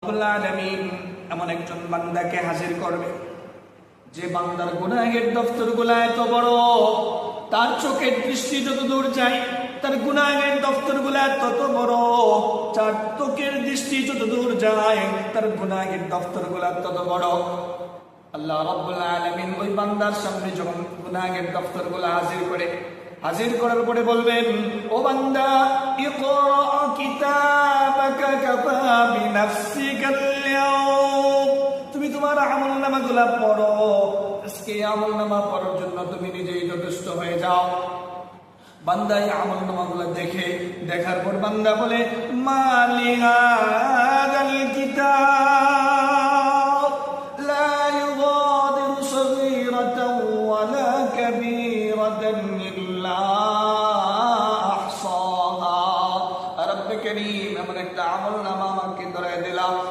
রব্বুল আলামিন এমন একজন বান্দাকে হাজির করবে যে বান্দার গুনাহের দফতরগুলো এত বড়, তার চোখের দৃষ্টি যত দূর যায় তার গুনাহের দফতরগুলো তত বড়, তার চোখের দৃষ্টি যত দূর যায় তার গুনাহের দফতরগুলো তত বড়। আল্লাহ রাব্বুল আলামিন ওই বান্দার সামনে যখন গুনাহের দফতরগুলো হাজির করার পরে বলবেন, ও বান্দা, ইকরা কিতাবাকা কাফা বিনাফসিকা আল-ইয়াওম, তুমি তোমার আমলনামাগুলো পড়ো, আজকে আমলনামা পড়ার জন্য তুমি নিজেই যথেষ্ট হয়ে যাও। বান্দা এই আমলনামাগুলো দেখার পর বান্দা বলে, মালি হাযাল